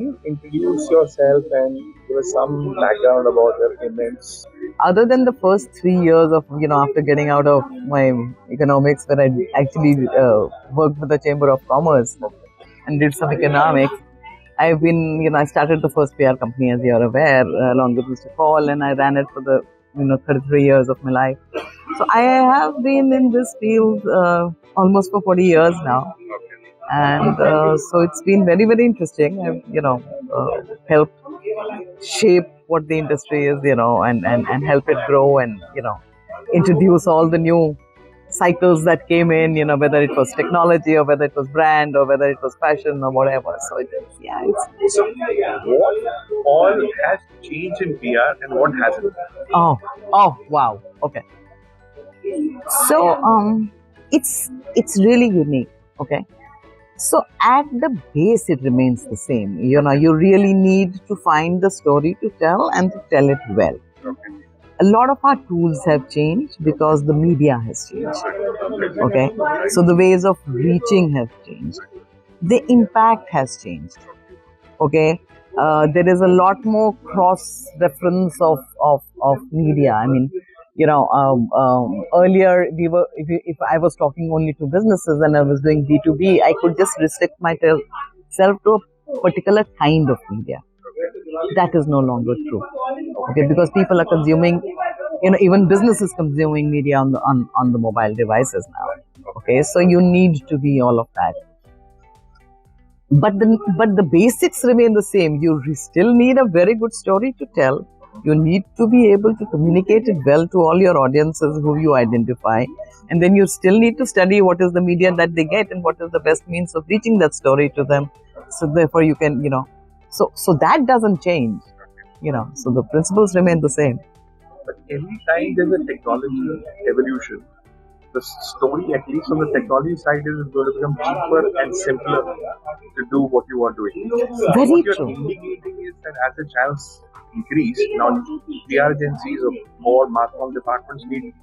can you introduce yourself and give us some background about your immense? Other than the first 3 years of, after getting out of my economics, where I actually worked with the Chamber of Commerce and did some economics, I've been, I started the first PR company, as you're aware, along with Mr. Paul, and I ran it for the, 33 years of my life. So I have been in this field almost for 40 years now. And so it's been very, very interesting. I've, helped shape what the industry is, and help it grow and, introduce all the new cycles that came in, whether it was technology or whether it was brand or whether it was fashion or whatever. So it is, it's. So, what all has changed in PR and what hasn't? Oh, wow. Okay. So, it's really unique. Okay. So at the base, it remains the same. You really need to find the story to tell and to tell it well. A lot of our tools have changed because the media has changed. Okay, so the ways of reaching have changed. The impact has changed. Okay, there is a lot more cross reference of media. I mean, earlier if I was talking only to businesses and I was doing B2B, I could just restrict myself to a particular kind of media. That is no longer true. Okay, because people are consuming, even businesses consuming media on the mobile devices now. Okay, so you need to be all of that. But the basics remain the same. You still need a very good story to tell. You need to be able to communicate it well to all your audiences who you identify. And then you still need to study what is the media that they get and what is the best means of reaching that story to them. So therefore you can, so that doesn't change, so the principles remain the same. But every time there's a technology evolution, the story, at least on the technology side, is going to become cheaper and simpler to do what you are doing. Very what you're true. indicating is that as the channels increase, now PR agencies or more marketing departments need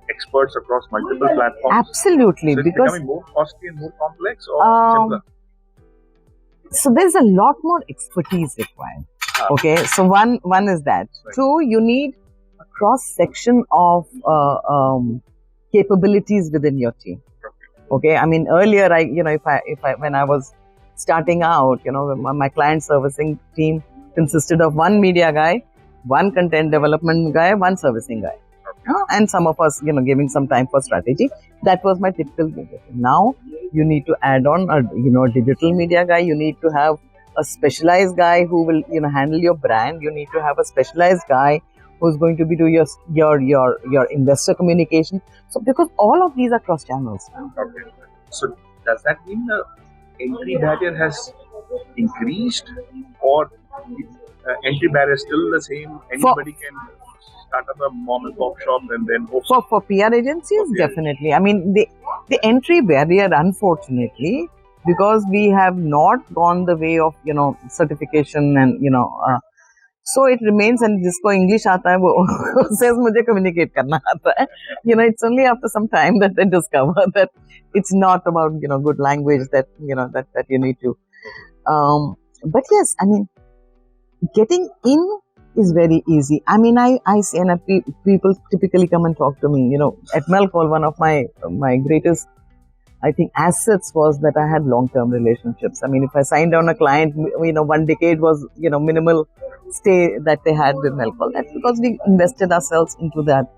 experts across multiple platforms. Absolutely, so it's because becoming more costly and more complex or simpler. So there's a lot more expertise required. Okay, so one is that. Right. Two, you need a cross section of capabilities within your team. Okay, I mean earlier if I when I was starting out, my client servicing team consisted of one media guy, one content development guy, one servicing guy, and some of us giving some time for strategy. That was my typical business. Now you need to add on a digital media guy. You need to have a specialized guy who will handle your brand. You need to have a specialized guy who's going to be do your investor communication. So because all of these are cross channels now. Okay. So does that mean the entry barrier has increased, or entry barrier is still the same? Anybody can start up a mom and pop shop and then for PR agencies, definitely. I mean the entry barrier, unfortunately, because we have not gone the way of certification and so it remains, and जिसको English आता है वो says मुझे communicate करना आता है. It's only after some time that they discover that it's not about good language that that you need to. But yes, I mean getting in is very easy. I mean I see, and people typically come and talk to me. At Melcall, one of my greatest, I think, assets was that I had long-term relationships. I mean, if I signed on a client, 1 decade was, minimal stay that they had with Melcall. That's because we invested ourselves into that.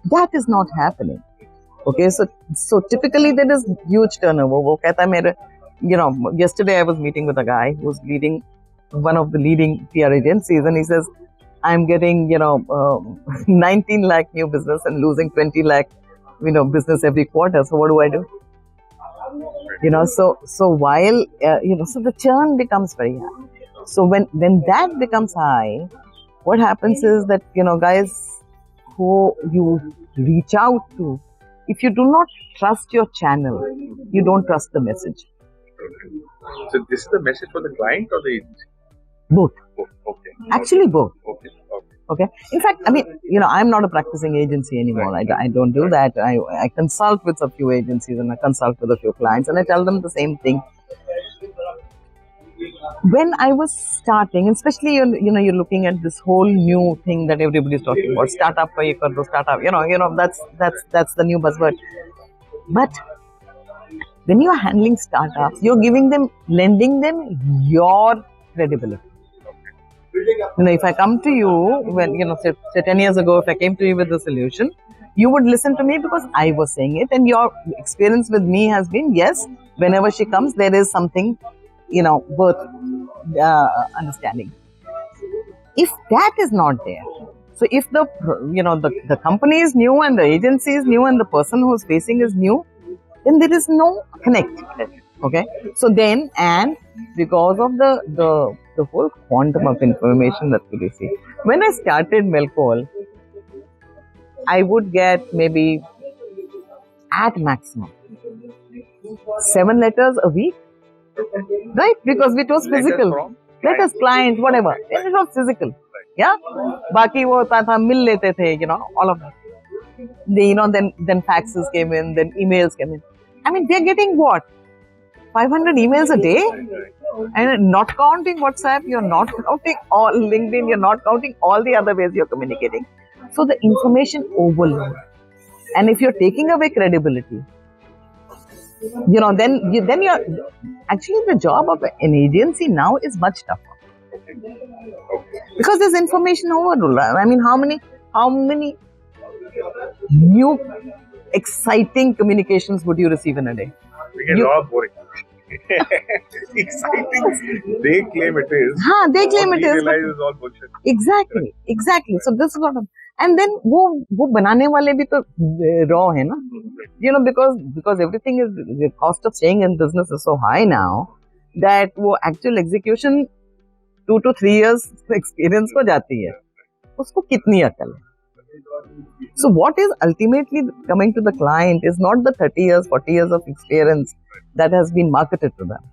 That is not happening. Okay, so typically there is huge turnover. वो कहता है मेरे, yesterday I was meeting with a guy who's leading one of the leading PR agencies, and he says, I'm getting, 19 lakh new business and losing 20 lakh, business every quarter. So what do I do? So while, so the churn becomes very high. So when that becomes high, what happens is that, guys who you reach out to, if you do not trust your channel, you don't trust the message. So this is the message for the client or the agency? Both. Okay. Actually, both. Okay. In fact, I mean, I'm not a practicing agency anymore. Right. I don't do that. I consult with a few agencies and I consult with a few clients, and I tell them the same thing. when I was starting, especially you're looking at this whole new thing that everybody's talking about, startup, startup, that's the new buzzword. But when you're handling startups, you're lending them your credibility. If I come to you, say 10 years ago, if I came to you with the solution, you would listen to me because I was saying it, and your experience with me has been, yes, whenever she comes, there is something, worth understanding. If that is not there, so if the company is new and the agency is new and the person who's facing is new, then there is no connect. Okay, so then, and because of the whole quantum of information that we receive, when I started Melcol, I would get maybe at maximum 7 letters a week, right? Because it was physical. Letters, clients, whatever. It was physical. Yeah. Baki wo hota tha, mil lete the, all of that. Then faxes came in, then emails came in. I mean, they're getting what? 500 emails a day? And not counting WhatsApp, you're not counting all LinkedIn, you're not counting all the other ways you're communicating. So the information overload. And if you're taking away credibility, then you're actually, the job of an agency now is much tougher. Because there's information overload. I mean, how many new exciting communications would you receive in a day? We get a lot of boring. Exciting. They claim it is. They claim it is. Realize is all bullshit. Exactly. So this is what. And then वो बनाने वाले भी तो raw है ना, because everything is, the cost of staying in business is so high now that वो actual execution 2 to 3 years experience को जाती है, उसको कितनी अकल है. So what is ultimately coming to the client is not the 30 years, 40 years of experience that has been marketed to them.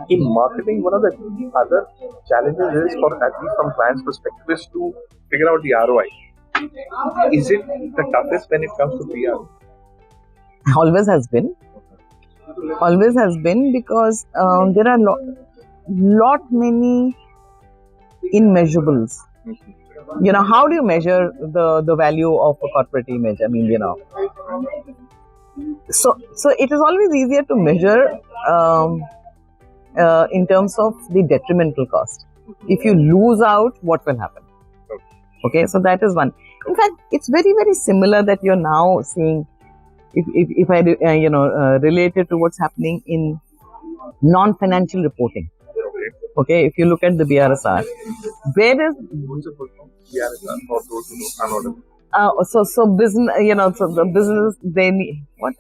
In marketing, one of the other challenges is, for at least from client's perspective, is to figure out the ROI. Is it the toughest when it comes to PR? Always has been. Because there are lot many immeasurables. How do you measure the value of a corporate image? I mean, So it is always easier to measure in terms of the detrimental cost. If you lose out, what will happen? Okay, so that is one. In fact, it's very, very similar that you're now seeing, if I relate it to what's happening in non-financial reporting. Okay, if you look at the BRSR, where is BRSR for those who are not? So business, so the business, they need what?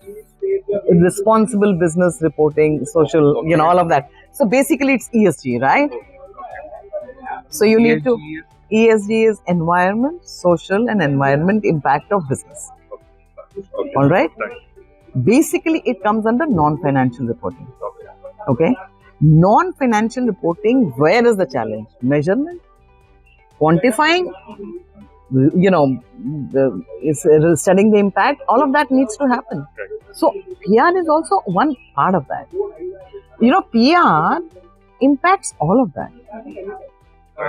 Responsible business reporting, social, all of that. So basically, it's ESG, right? So you need to. ESG is environment, social, and environment impact of business. All right. Basically, it comes under non-financial reporting. Okay. Non-financial reporting, where is the challenge? Measurement, quantifying, studying the impact, all of that needs to happen. So PR is also one part of that. PR impacts all of that.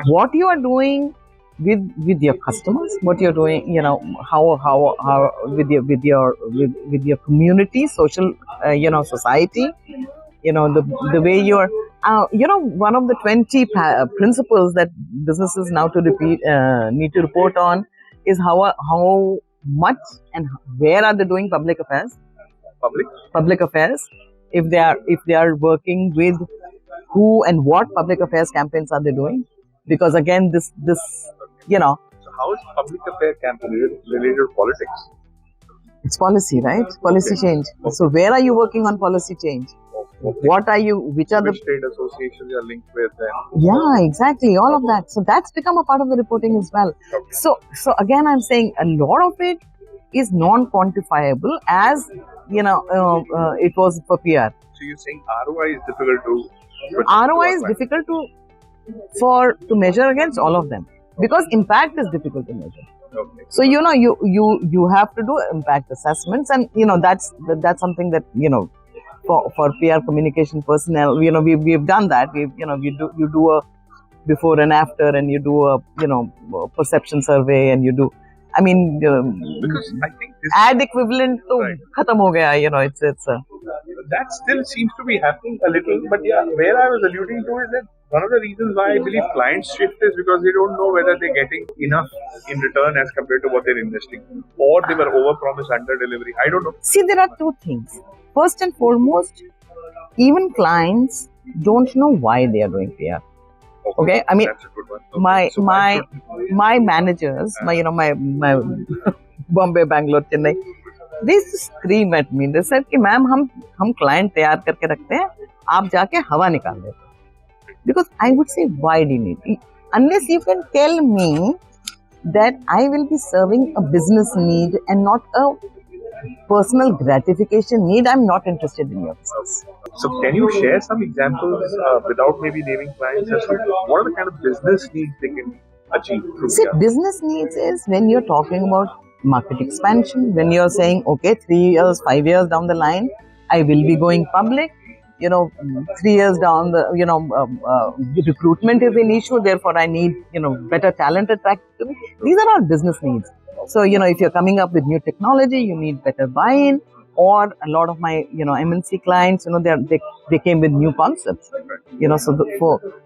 What you are doing with your customers, what you're doing, how with your community, social, society, the way you're, one of the 20 principles that businesses now need to report on is how much and where are they doing public affairs. Public affairs. If they are working with who and what public affairs campaigns are they doing? Because again, this. So how is public affairs campaign related to politics? It's policy, right? Policy change. So where are you working on policy change? What are you? Which are Which trade associations you are linked with? Yeah, exactly. All of that. So that's become a part of the reporting as well. So again, I'm saying a lot of it is non-quantifiable, as it was for PR. So you're saying ROI is difficult to. ROI is difficult to measure against all of them, because impact is difficult to measure. Okay. So you have to do impact assessments, and that's something that for PR communication personnel, we've done that. You do a before and after, and you do a perception survey, and you do. I mean, because I think this ad equivalent to Right. khatam ho gaya. It's that still seems to be happening a little. But yeah, where I was alluding to is that one of the reasons why I believe clients shift is because they don't know whether they're getting enough in return as compared to what they're investing, or they were over-promised, under-delivery. I don't know. See, there are two things. First and foremost, even clients don't know why they are doing PR. Okay, I mean, That's a good one. Okay. my managers, my Bombay, Bangalore, Chennai, they used to scream at me. They said कि ma'am हम client तैयार करके रखते हैं, आप जाके हवा निकाल देते. Because I would say, why do you need it? Unless you can tell me that I will be serving a business need and not a personal gratification need, I'm not interested in your business. So can you share some examples without maybe naming clients as to what are the kind of business needs they can achieve through See, PR? business needs is when you're talking about market expansion, when you're saying, okay, 3 years, 5 years down the line, I will be going public. 3 years down the, recruitment is an issue. Therefore, I need, better talent attracted to me. These are all business needs. So, if you're coming up with new technology, you need better buy-in. Or a lot of my, MNC clients, they came with new concepts.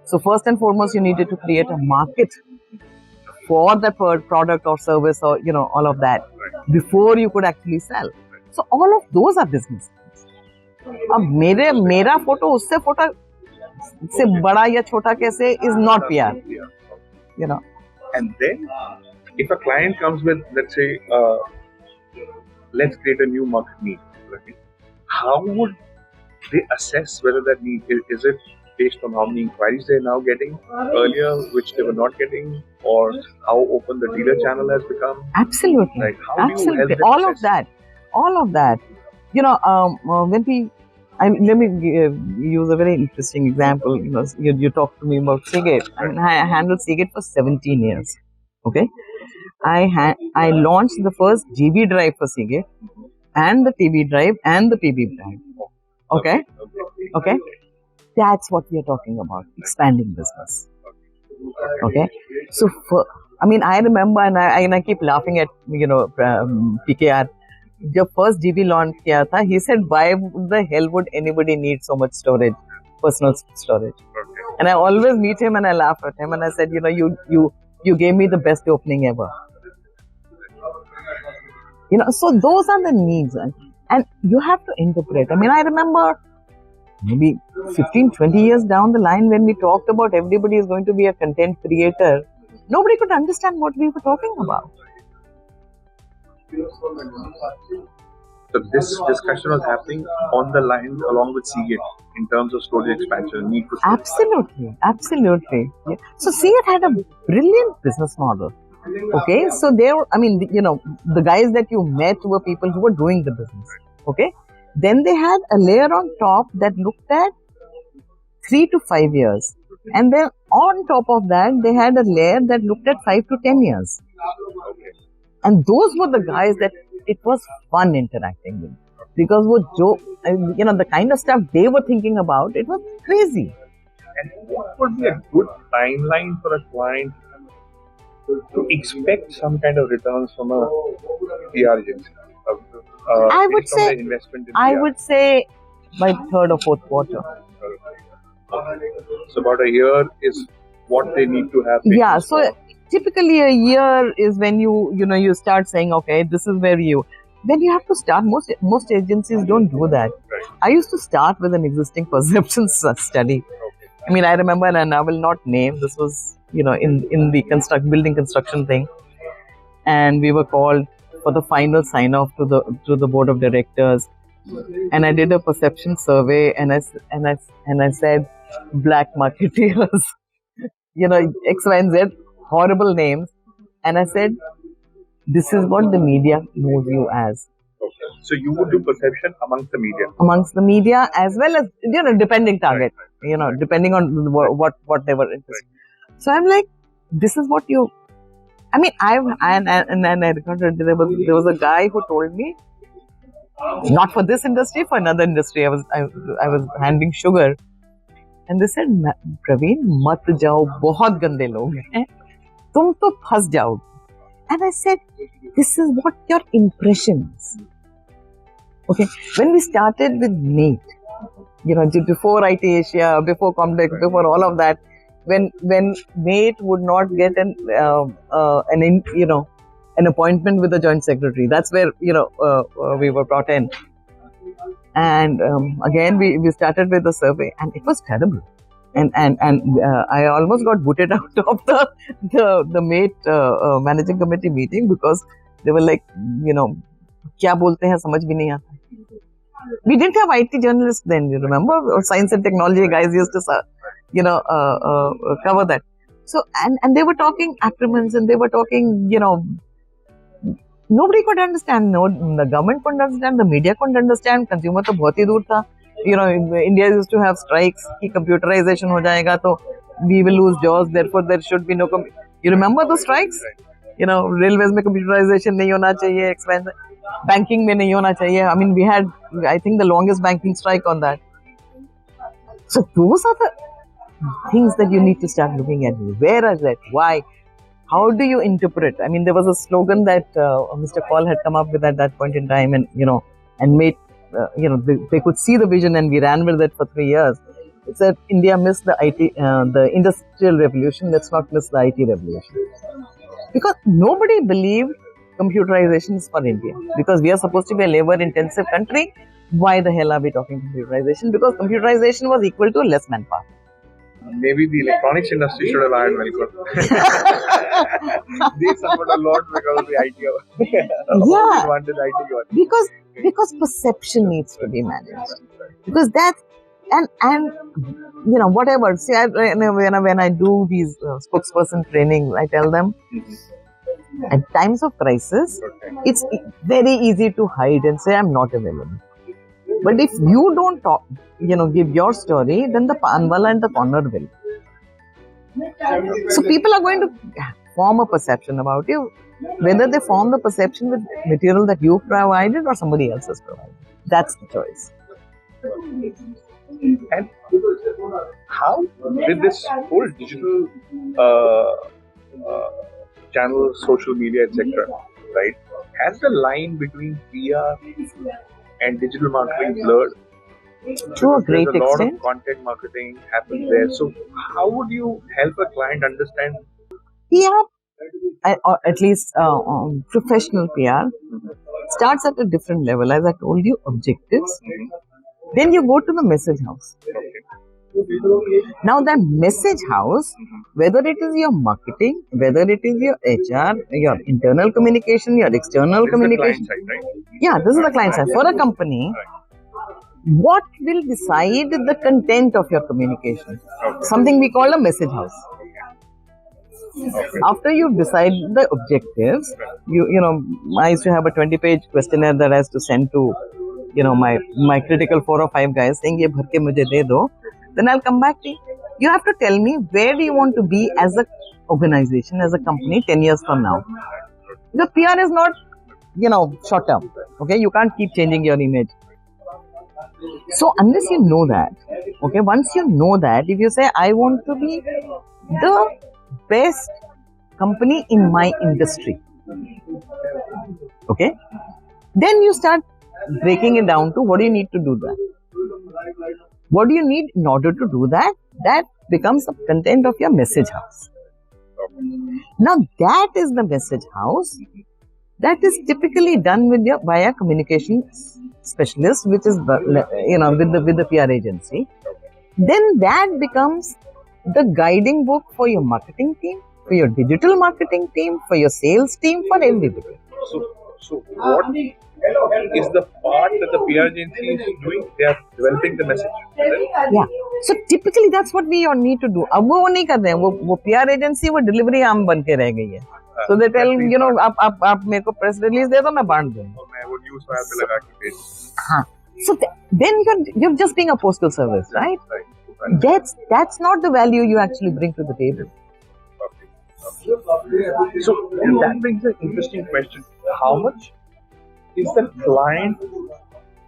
So first and foremost, you needed to create a market for that product or service, or all of that before you could actually sell. So all of those are business. अब मेरा photo उससे photo से बड़ा या छोटा कैसे is not PR. And then, if a client comes with, let's say, let's create a new market need, right? How would they assess whether that need is it based on how many inquiries they're now getting earlier, which they were not getting, or how open the dealer channel has become? Absolutely. Right. How do you help them all assess? of that. Let me use a very interesting example. You talked to me about Seagate. I handled Seagate for 17 years. Okay, I launched the first GB drive for Seagate, and the TB drive, and the PB drive. Okay. That's what we are talking about, expanding business. Okay. So, I remember, and I keep laughing at, PKR. The first GB launch kiya tha, he said, why the hell would anybody need so much storage, personal storage? And I always meet him and I laugh at him, and I said, you gave me the best opening ever. So those are the needs, and you have to interpret. I remember maybe 15, 20 years down the line, when we talked about everybody is going to be a content creator, nobody could understand what we were talking about. So this discussion was happening on the line along with Seagate in terms of storage expansion, need for storage. Absolutely. Yeah. So Seagate had a brilliant business model. Okay, so the guys that you met were people who were doing the business. Okay, then they had a layer on top that looked at 3 to 5 years, and then on top of that, they had a layer that looked at 5 to 10 years. And those were the guys that it was fun interacting with, because the kind of stuff they were thinking about, it was crazy. And what would be a good timeline for a client to expect some kind of returns from a PR agency? I would say, investment in I PR? would say by third or fourth quarter. So about a year is what they need to have. Yeah. So typically a year is when you start saying, okay, this is where then you have to start. Most agencies don't do that. Right. I used to start with an existing perception study. Okay. I remember, and I will not name, this was in the building construction thing, and we were called for the final sign off to the board of directors, and I did a perception survey, and I said black marketeers, X, Y, and Z, horrible names, and I said, this is what the media knows you as. Okay. So you would do perception amongst the media, as well as depending target, depending on what they were interested. So I'm like, this is what you. I recorded, there was a guy who told me, Not for this industry, for another industry. I was handling sugar, and they said, Praveen, mat jao, बहुत गंदे लोग हैं, तुम तो फंस जाओगे. And I said, this is what your impression is. Okay, when we started with Mate, before IT Asia, before Comdex, before all of that, when Mate would not get an appointment with the joint secretary, that's where we were brought in, and again we started with the survey, and it was terrible, and I almost got booted out of the Mate managing committee meeting because they were like, क्या बोलते हैं समझ भी नहीं आता. We didn't have IT journalists then, you remember? Or science and technology guys used to, cover that. So, and they were talking acronyms, and they were talking, nobody could understand. No, the government couldn't understand, the media couldn't understand, consumer तो बहुत ही दूर था. India used to have strikes, कि computerization हो जाएगा, तो we will lose jobs, therefore there should be no. You remember those strikes? Railways में computerization नहीं होना चाहिए, expense. Banking में नहीं होना चाहिए. I mean, we had, I think, the longest banking strike on that. So those are the things that you need to start looking at. Where is that? Why? How do you interpret? I mean, there was a slogan that Mr. Paul had come up with at that point in time, and and made, they could see the vision, and we ran with it for 3 years. It said, India missed the the industrial revolution. Let's not miss the IT revolution. Because nobody believed computerization is for India, because we are supposed to be a labor-intensive country. Why the hell are we talking computerization? Because computerization was equal to less manpower. Maybe the electronics industry should have hired Velcro. They suffered a lot because of the IT. Yeah, wanted IT got. because perception needs to be managed. Because that and whatever. See, when I do these spokesperson training, I tell them. At times of crisis, it's very easy to hide and say, I'm not available. But if you don't talk, give your story, then the panwala and the corner will. So people are going to form a perception about you, whether they form the perception with material that you provided or somebody else has provided. That's the choice. And how with this whole digital channel, social media, etc., right? Has the line between PR and digital marketing blurred? To a great extent. There's a lot of extent. content marketing happens there. So how would you help a client understand? PR, or at least professional PR, starts at a different level. As I told you, objectives. Then you go to the message house. Now, that message house, whether it is your marketing, whether it is your HR, your internal communication, your external communication. This is the client side, right? Yeah, this is the client side. For a company, what will decide the content of your communication? Something we call a message house. After you decide the objectives, I used to have a 20-page questionnaire that I used to send to, my critical 4 or 5 guys, saying, "Ye bhar ke mujhe de do." Then I'll come back to you. You have to tell me, where do you want to be as an organization, as a company 10 years from now? Because PR is not, short term. Okay, you can't keep changing your image. So unless you know that, okay, once you know that, if you say, I want to be the best company in my industry, okay, then you start breaking it down to what do you need to do that. What do you need in order to do that? That becomes the content of your message house. Now that is the message house that is typically done by a communication specialist, which is with the PR agency. Then that becomes the guiding book for your marketing team, for your digital marketing team, for your sales team, for everybody. So what is the part that the PR agency is doing? They are developing the message. Yeah. So typically that's what we all need to do. अब वो नहीं कर रहे हैं, वो PR agency वो delivery arm बन के रह गई है. So they tell आप मेरे को press release दे दो, मैं बांट दूँगा. मैं वो news wire पे लगा के भेज. हाँ. So then you're just being a postal service, right? That's not the value you actually bring to the table. So that brings an interesting question. How much is the client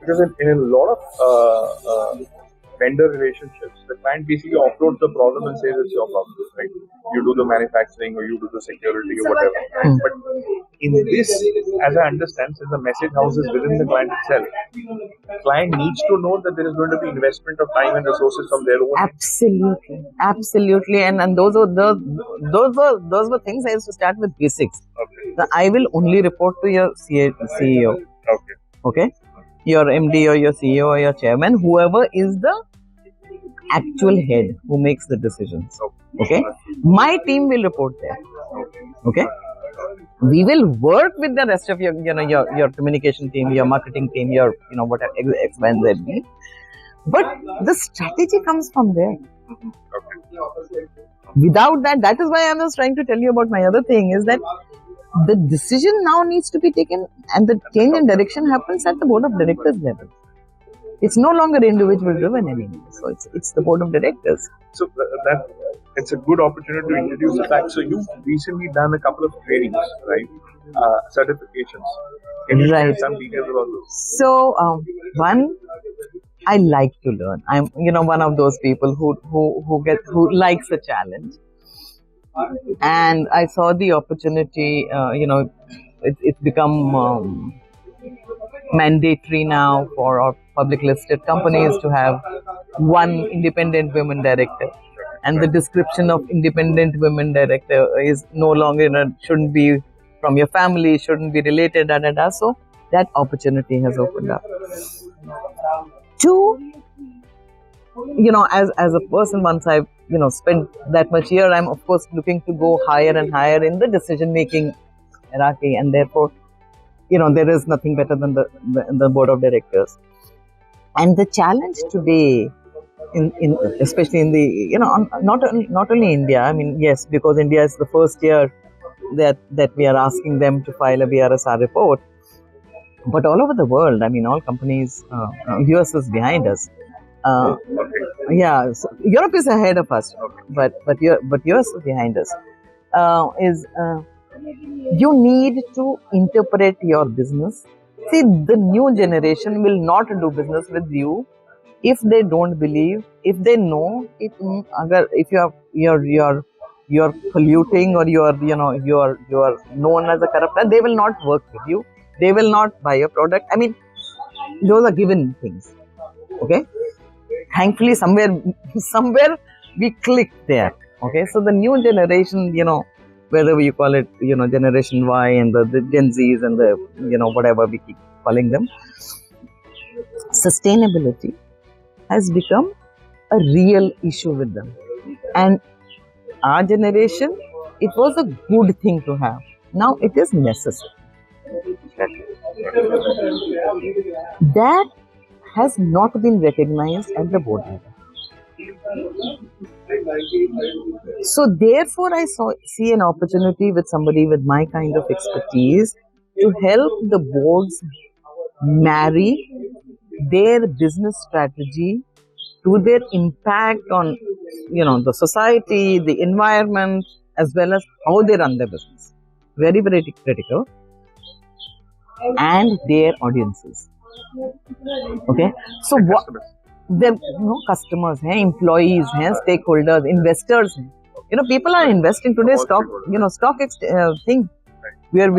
Because in a lot of vendor relationships, the client basically offloads the problem and says it's your problem, right? You do the manufacturing or you do the security or whatever, right? But in this, as I understand, since the message house is within the client itself, client needs to know that there is going to be investment of time and resources from their own. Absolutely, absolutely, and those were things I used to start with basics. Okay. So I will only report to your CEO. Okay. Okay, your MD or your CEO or your chairman, whoever is the actual head who makes the decisions. Okay, my team will report there. Okay, we will work with the rest of your your communication team, your marketing team, your whatever X, Y, and Z. But the strategy comes from there. Without that, that is why I was trying to tell you about my other thing is that the decision now needs to be taken and the change in direction happens at the board of directors level. It's no longer individual driven anymore. So it's the board of directors. So that it's a good opportunity to introduce the fact. So you've recently done a couple of trainings, right? Certifications. Can you share some details about those? So one, I like to learn. I'm one of those people who likes a challenge. And I saw the opportunity. It's become mandatory now for our public listed companies to have one independent women director, and the description of independent women director is no longer shouldn't be from your family, shouldn't be related, so that opportunity has opened up. Two, as a person, once I've spent that much year, I'm of course looking to go higher and higher in the decision making hierarchy, and therefore there is nothing better than the board of directors. And the challenge today, in especially in the not only India, I mean, yes, because India is the first year that we are asking them to file a BRSR report, but all over the world, I mean, all companies, US is behind us. Yeah, so Europe is ahead of us, but US is behind us. You need to interpret your business. See, the new generation will not do business with you if they don't believe, if they know, if you're polluting or you're known as a corrupter, they will not work with you. They will not buy your product. I mean, those are given things. Okay. Thankfully, somewhere we clicked there. Okay. So the new generation, whether you call it, Generation Y and the Gen Zs and the, whatever we keep calling them, sustainability has become a real issue with them. And our generation, it was a good thing to have. Now it is necessary. That has not been recognized at the board level. So therefore, I see an opportunity with somebody with my kind of expertise to help the boards marry their business strategy to their impact on, the society, the environment, as well as how they run their business. Very, very critical. And their audiences. Okay, so what? There, customers, employees, stakeholders, investors. People are investing today. Stock thing. Where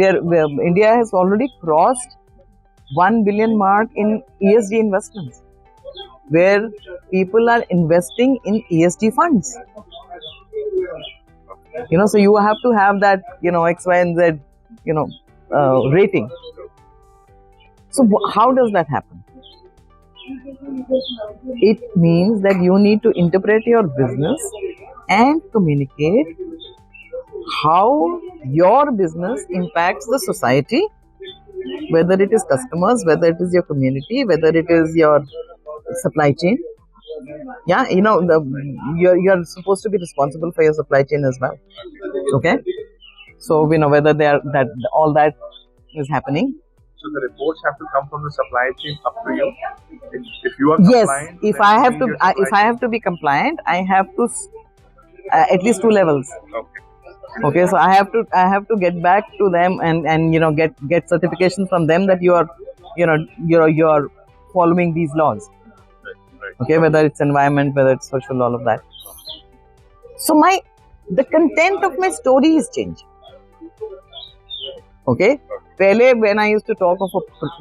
India has already crossed 1 billion mark in ESG investments, where people are investing in ESG funds. So you have to have that, X, Y, and Z, rating. So how does that happen? It means that you need to interpret your business and communicate how your business impacts the society, whether it is customers, whether it is your community, whether it is your supply chain. Yeah, you're supposed to be responsible for your supply chain as well. Okay, so whether that all that is happening. So the reports have to come from the supply chain up to you. If you are compliant, yes. If I have to be compliant, I have to at least 2 levels. Okay. So I have to get back to them and get certification from them that you are following these laws. Okay, whether it's environment, whether it's social, all of that. So the content of my story is changing. Okay, when I used to talk of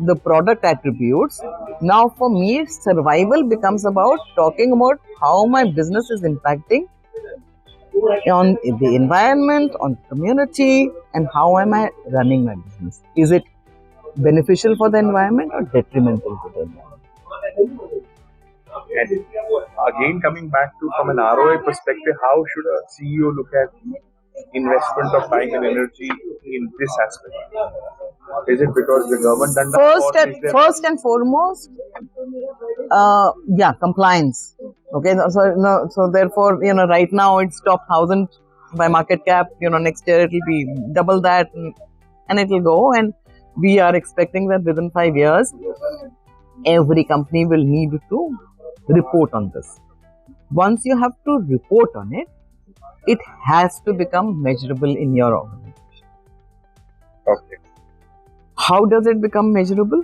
the product attributes, now for me survival becomes about talking about how my business is impacting on the environment, on community, and how am I running my business. Is it beneficial for the environment or detrimental to the environment? And again, coming back to from an ROI perspective, how should a CEO look at investment of time and energy in this aspect? Is it because the government done first and foremost, compliance. Okay, so therefore, right now it's top 1,000 by market cap. Next year it will be double that, and it will go. And we are expecting that within 5 years, every company will need to report on this. Once you have to report on it, it has to become measurable in your organization. Okay. How does it become measurable?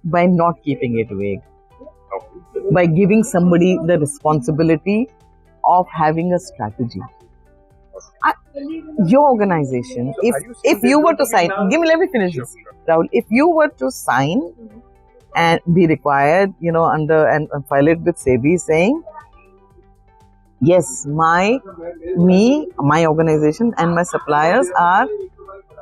By not keeping it vague. Okay. By giving somebody the responsibility of having a strategy. Your organization, if you were to sign, let me finish this, Rahul. If you were to sign and be required, under and file it with SEBI saying, yes, my organization and my suppliers are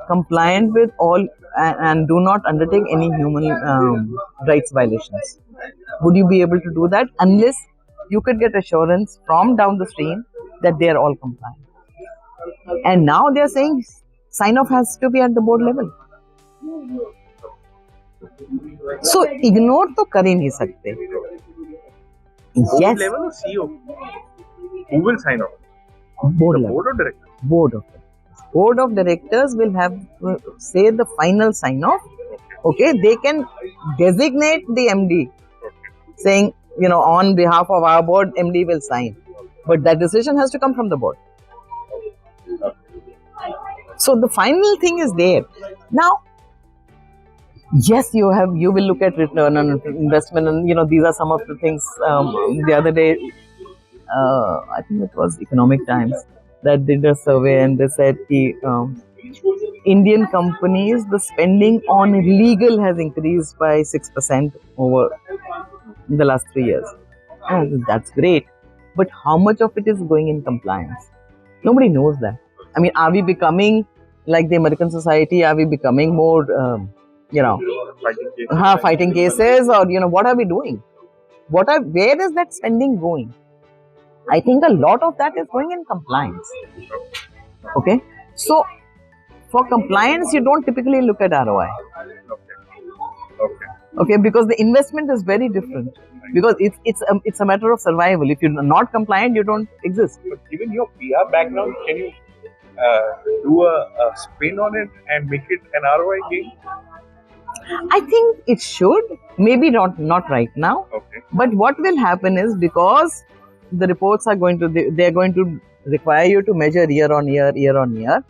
compliant with all and do not undertake any human rights violations. Would you be able to do that unless you could get assurance from down the stream that they are all compliant? And now they are saying sign off has to be at the board level. So ignore to कर ही नहीं सकते. Board level or CEO? Who will sign off? Board level. Board of directors. Board of directors will have say the final sign off. Okay, they can designate the MD, saying on behalf of our board, MD will sign, but that decision has to come from the board. So the final thing is there. Now, yes, you will look at return on investment, and these are some of the things. The other day, I think it was Economic Times that did a survey, and they said Indian companies, the spending on legal has increased by 6% over the last 3 years. And that's great. But how much of it is going in compliance? Nobody knows that. I mean, are we becoming like the American society? Are we becoming more, fighting cases, or what are we doing? Where is that spending going? I think a lot of that is going in compliance. Okay, so for compliance, you don't typically look at ROI. Okay, because the investment is very different. Because it's a matter of survival. If you're not compliant, you don't exist. But given your PR background, can you do a spin on it and make it an ROI game? I think it should. Maybe not right now. Okay. But what will happen is, because the reports are going to require you to measure year on year,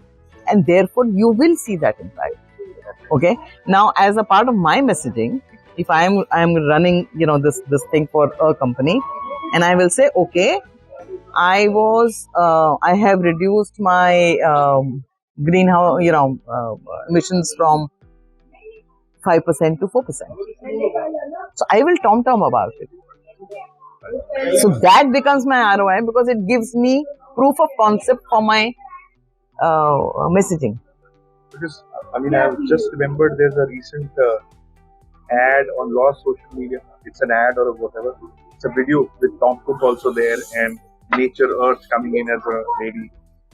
and therefore you will see that impact. Okay. Now, as a part of my messaging, if I'm running this thing for a company, and I will say, okay, I have reduced my greenhouse emissions from 5% to 4%. So I will tom about it. So that becomes my ROI, because it gives me proof of concept for my messaging. Because I've just remembered there's a recent ad on lot of social media. It's an ad or whatever. It's a video with Tom Cook also there, and Nature Earth coming in as a lady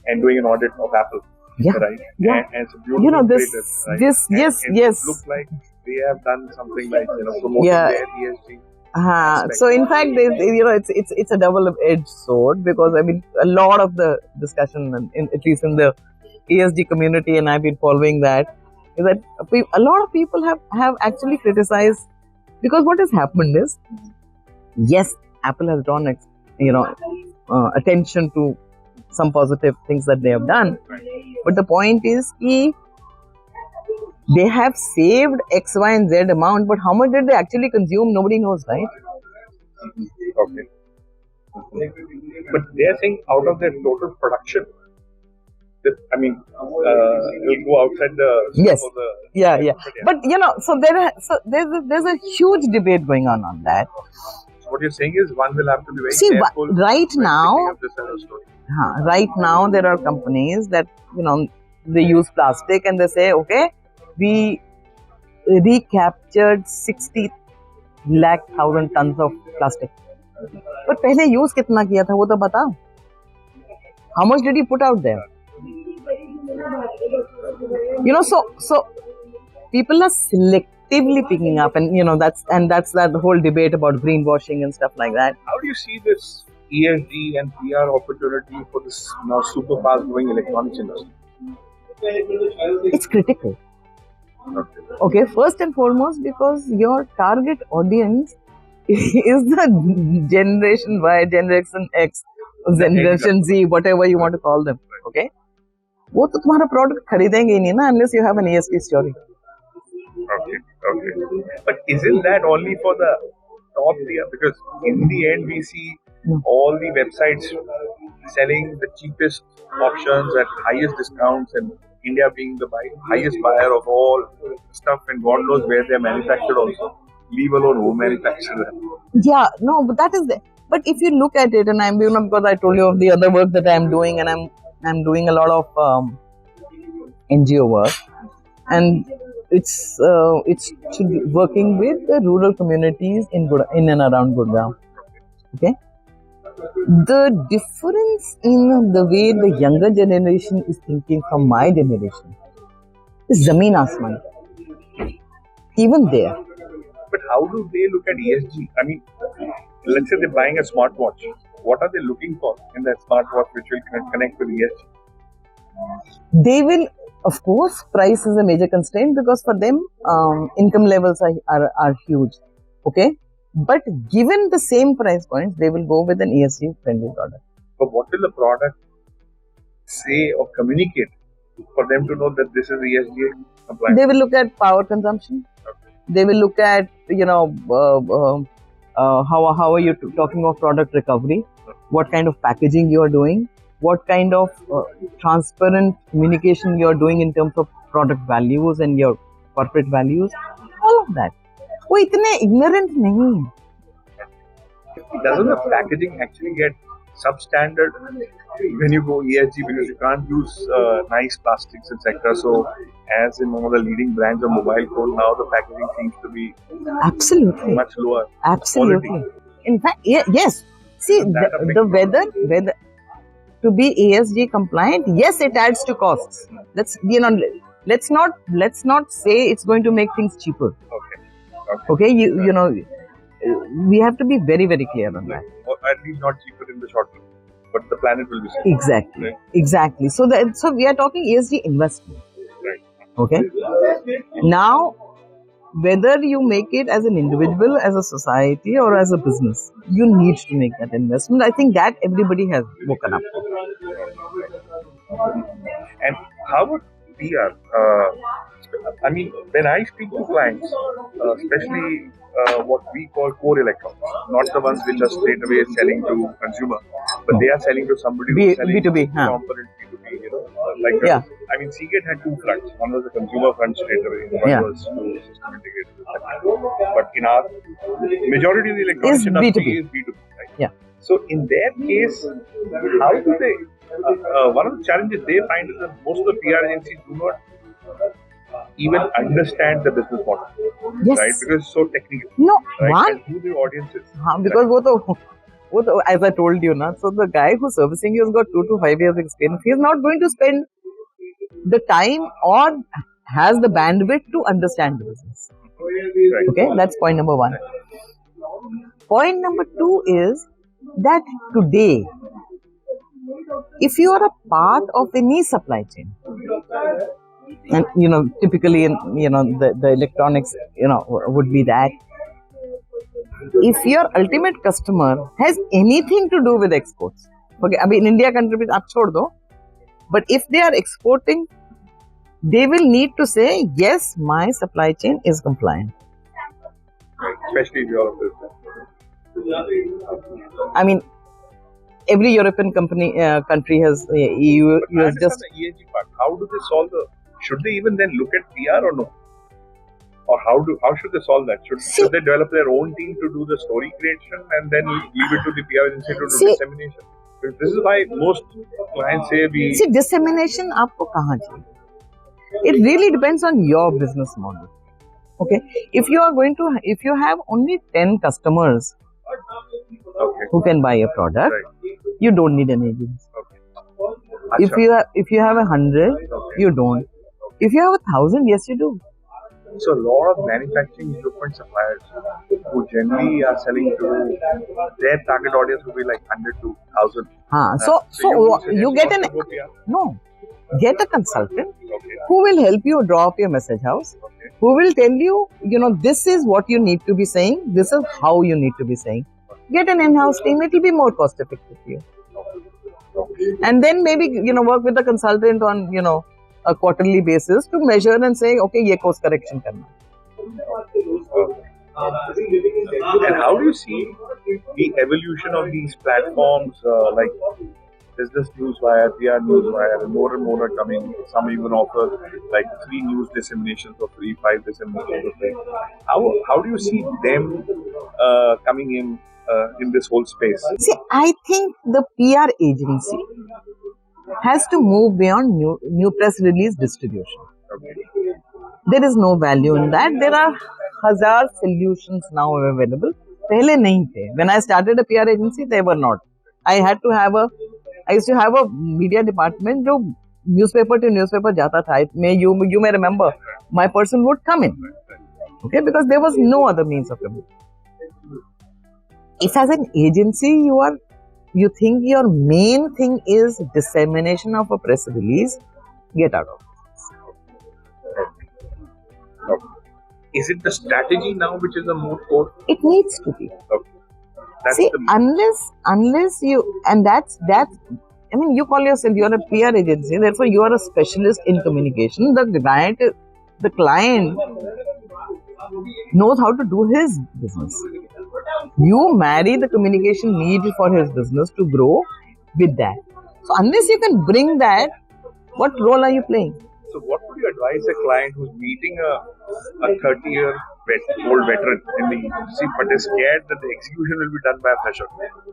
and doing an audit of Apple. Yeah. Right. Yeah. And it's a beautiful this, right? Yes. It looks like they have done something like promoting their ESG. So in fact, it's a double-edged sword, because a lot of the discussion, at least in the ESG community, and I've been following that, is that a lot of people have actually criticized, because what has happened is, yes, Apple has drawn attention to some positive things that they have done, but the point is, They have saved X, Y, and Z amount, but how much did they actually consume? Nobody knows, right? Okay. But they are saying out of their total production, you'll go outside the Yes. of the Yeah. But there's a huge debate going on that. So what you're saying is one will have to be very See, careful. right now, of this as a story. right now there are companies that they use plastic and they say, okay, we recaptured 60,000 tons of plastic. But पहले use कितना किया था वो तो बताओ. How much did you put out there? So people are selectively picking up, and that's that whole debate about greenwashing and stuff like that. How do you see this ESG and PR opportunity for this now super fast growing electronics industry? It's critical. Okay, first and foremost, because your target audience is the Generation Y, Generation X, Generation Z, whatever you want to call them. Okay, वो तो तुम्हारा product खरीदेंगे ही नहीं ना unless you have an ESG story. Okay. But isn't that only for the top tier? Because in the end, we see all the websites selling the cheapest options at highest discounts, and India being the highest buyer of all stuff, and God knows where they're manufactured also. Leave alone who manufactures them. Yeah, no, but that is the. But if you look at it, and I'm because I told you of the other work that I'm doing, and I'm doing a lot of NGO work, and it's working with the rural communities in and around Gurgaon. Okay, the difference in the way the younger generation is thinking from my generation is zameen asman. Even there. But how do they look at ESG? I mean, let's say they're buying a smartwatch. What are they looking for in that smartwatch which will connect with ESG? They will, of course, price is a major constraint because for them, income levels are huge. Okay? But given the same price points, they will go with an ESG friendly product. But what will the product say or communicate for them to know that this is ESG compliant? They will look at power consumption. Okay. They will look at, how are you talking of product recovery? What kind of packaging you are doing? What kind of transparent communication you are doing in terms of product values and your corporate values? All of that. वो इतने ignorant नहीं है. Doesn't the packaging actually get substandard when you go ESG because you can't use nice plastics, etc. So, as in one of the leading brands of mobile phone, now the packaging seems to be absolutely much lower. Absolutely. Quality. In fact, yes. See, the whether to be ESG compliant, yes, it adds to costs. Let's not say it's going to make things cheaper. Okay, we have to be very, very clear on that. Or at least not cheaper in the short term, but the planet will be safe. Exactly, right? Exactly. So we are talking ESG investment. Right. Okay. Now, whether you make it as an individual, as a society, or as a business, you need to make that investment. I think that everybody has woken up to. And how about PR? When I speak to clients, especially what we call core electronics, not the ones which are straight away selling to consumer, but they are selling to somebody who's selling B2B, component B2B, Seagate had two fronts. One was the consumer front straight away, one was to system integrators. But in our majority of the electronics industry is B2B, right? Yeah. So in their case, how do they, one of the challenges they find is that most of the PR agencies do not even understand the business model, yes. Right? Because it's so technical. No, right? One. And who the audience is. Because right? As I told you, so the guy who's servicing you has got 2 to 5 years experience. He is not going to spend the time or has the bandwidth to understand the business. Right. Okay, that's point number 1. Point number 2 is that today, if you are a part of any supply chain, and typically the electronics would be that if your ultimate customer has anything to do with exports, okay, in India contributes up chhod do, but if they are exporting they will need to say, yes, my supply chain is compliant. Right. Especially if you're I mean, every European country has EU, But I US understand just. the ESG part. How do they solve the? Should they even then look at PR or no? Or how should they solve that? Should they develop their own team to do the story creation and then leave it to the PR agency to do dissemination? Because this is why most clients say we. See, dissemination आपको कहाँ चाहिए? It really depends on your business model. Okay, if you have only 10 customers who can buy a product, you don't need an agency. If you have 100, you don't. If you have 1,000, yes, you do. So a lot of manufacturing equipment suppliers who generally are selling to their target audience will be like 100 to 1,000. So you get get a consultant who will help you draw up your message house, who will tell you, this is what you need to be saying, this is how you need to be saying. Get an in-house team, it will be more cost effective for you. And then maybe, work with the consultant on, a quarterly basis to measure and say, okay, ye course correction karna. And how do you see the evolution of these platforms like Business Newswire, PR Newswire, and more are coming. Some even offer like 3 news disseminations for free, 5 disseminations for free. How do you see them coming in this whole space? See, I think the PR agency has to move beyond new press release distribution. Okay. There is no value in that. There are 1,000 solutions now available. पहले नहीं थे. When I started a PR agency, they were not. I used to have a media department जो newspaper to newspaper जाता था. You may remember, my person would come in, okay, because there was no other means of communication. If as an agency you think your main thing is dissemination of a press release, get out of it. Is it the strategy now which is the more core? It needs to be. Okay. See, unless you, and that's, I mean, you call yourself, you're a PR agency, therefore you are a specialist in communication. The client knows how to do his business. You marry the communication need for his business to grow with that. So unless you can bring that, what role are you playing? So what would you advise a client who's meeting a 30-year-old veteran in the agency but is scared that the execution will be done by a fresher?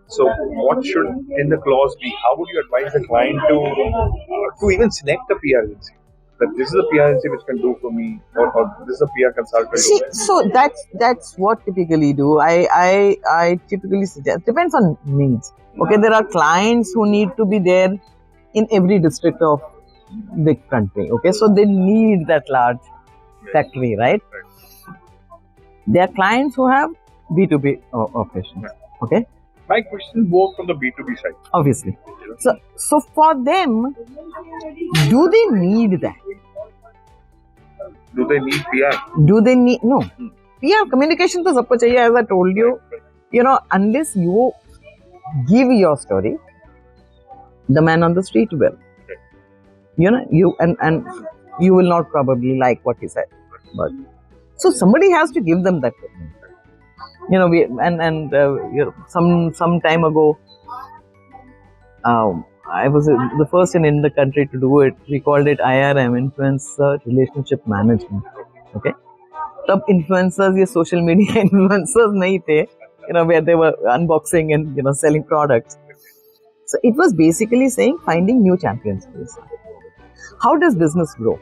So what should in the clause be? How would you advise a client to even select a PR agency? That this is a PR agency which can do for me, or this is a PR consultant. See, so that's what typically do. I typically suggest, depends on needs. Okay, there are clients who need to be there in every district of the country. Okay, so they need that large factory, right? There are clients who have B2B operations. Okay. My question is more from the B2B side. Obviously. So for them, do they need that? Do they need PR? Do they need no? PR communication to sabko chahiye, as I told you. Unless you give your story, the man on the street will. You and you will not probably like what he said, but so somebody has to give them that. Some time ago, I was the first in the country to do it. We called it IRM, Influencer Relationship Management. Okay, तब influencers ये social media influencers नहीं थे, where they were unboxing and selling products. So it was basically saying finding new champions. How does business grow?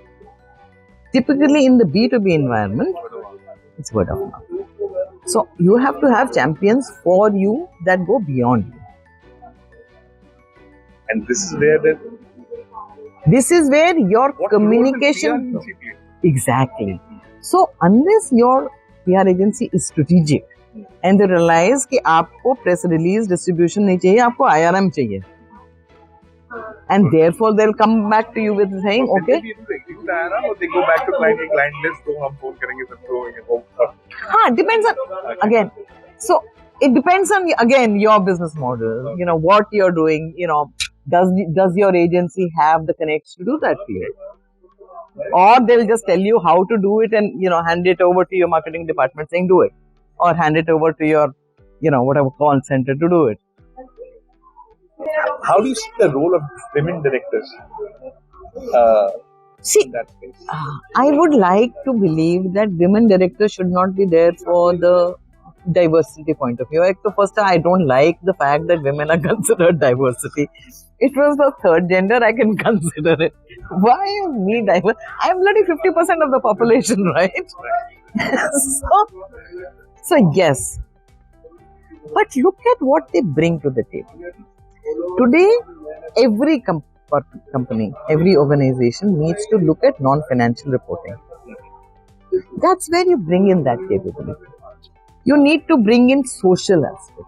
Typically in the B2B environment, it's word of mouth. So you have to have champions for you that go beyond you. And this is where your communication. Exactly. So unless your PR agency is strategic and they realize कि आपको press release distribution नहीं चाहिए, आपको IRM चाहिए. And therefore they'll come back to you with saying, okay. They go back to client list, so हम phone करेंगे सबको. Depends on, again. So it depends on, again, your business model. What you're doing. Does your agency have the connects to do that for you? or they'll just tell you how to do it and hand it over to your marketing department saying do it, or hand it over to your whatever call center to do it. How do you see the role of women directors See, in that case? I would like to believe that women directors should not be there for the diversity point of view. Like, so first, I don't like the fact that women are considered diversity. It was the third gender, I can consider it. Why me diverse? I'm bloody 50% of the population, right? so yes. But look at what they bring to the table. Today, every company, every organization needs to look at non-financial reporting. That's where you bring in that capability. You need to bring in social aspect.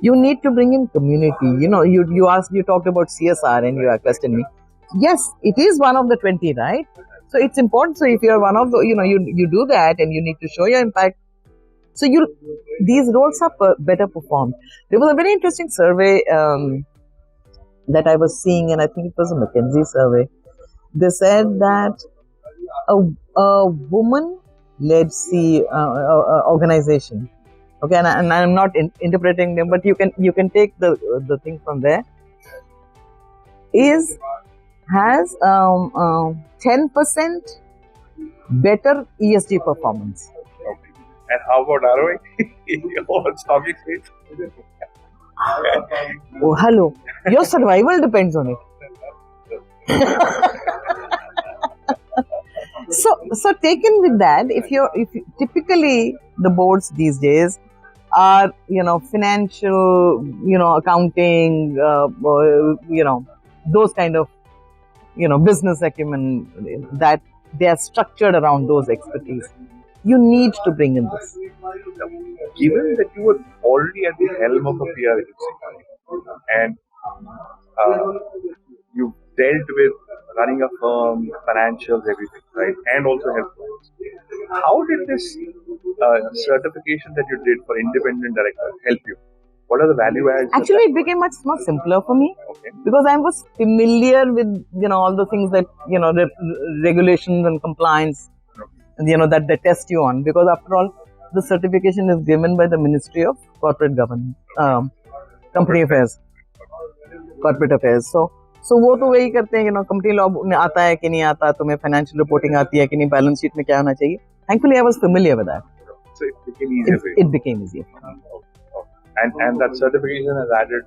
You need to bring in community. You talked about CSR and you questioned me. Yes, it is one of the 20, right? So it's important. So if you're one of the, you do that and you need to show your impact. So these roles are better performed. There was a very interesting survey that I was seeing, and I think it was a McKinsey survey. They said that a woman-led organization, okay, and I'm not interpreting them, but you can take the thing from there, has 10% better ESG performance. And how about ROI? Or stock exchange? Oh, hello. Your survival depends on it. So taken with that, if typically the boards these days are financial, accounting, those kind of business acumen, that they are structured around those expertise. You need to bring in this. Given that you were already at the helm of a PR agency and you dealt with running a firm, financials, everything, right, and also health, how did this certification that you did for independent director help you? What are the value adds? Actually, it became much more simpler for me, because I was familiar with all the things that regulations and compliance, that they test you on, because after all, the certification is given by the Ministry of Corporate Governance, Company Affairs, Corporate Affairs. So वो तो वही करते हैं, company law में आता है कि नहीं आता, तुम्हें फाइनेंशियल रिपोर्टिंग आती है कि नहीं, बैलेंस शीट में क्या होना चाहिए. Thankfully, I was familiar with that. So it became easier for you. It became easier for me. And that certification has added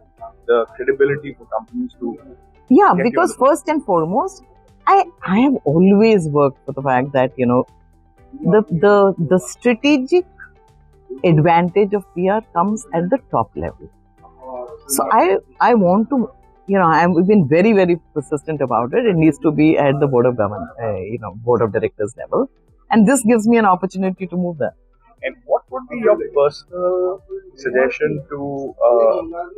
the credibility for companies to. Yeah, because first and foremost, I have always worked for the fact that the strategic advantage of PR comes at the top level. So I want to, I've been very, very persistent about it. It needs to be at the board of board of directors level, and this gives me an opportunity to move there. And what would be your personal suggestion to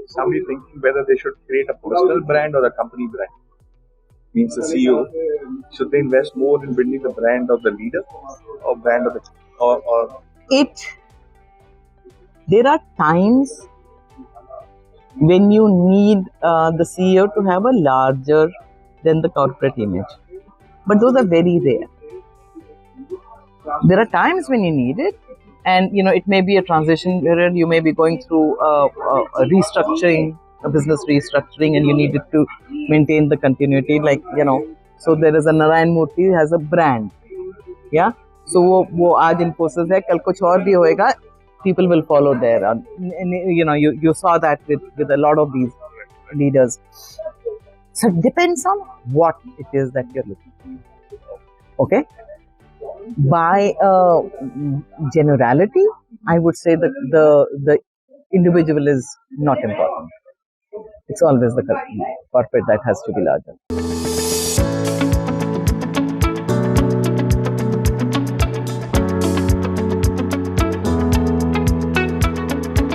somebody thinking whether they should create a personal brand or a company brand? Means the CEO, should they invest more in building the brand of the leader or brand of the or there are times when you need the CEO to have a larger than the corporate image, but those are very rare. There are times when you need it, and it may be a transition period. You may be going through a restructuring, a business restructuring, and you need it to maintain the continuity. Like so there is a Narayan Murthy has a brand, yeah. So वो आज Infosys है, कल कुछ और भी होएगा. People will follow there, and you saw that with a lot of these leaders. So it depends on what it is that you're looking for. Okay. By generality, I would say that the individual is not important. It's always the corporate that has to be larger.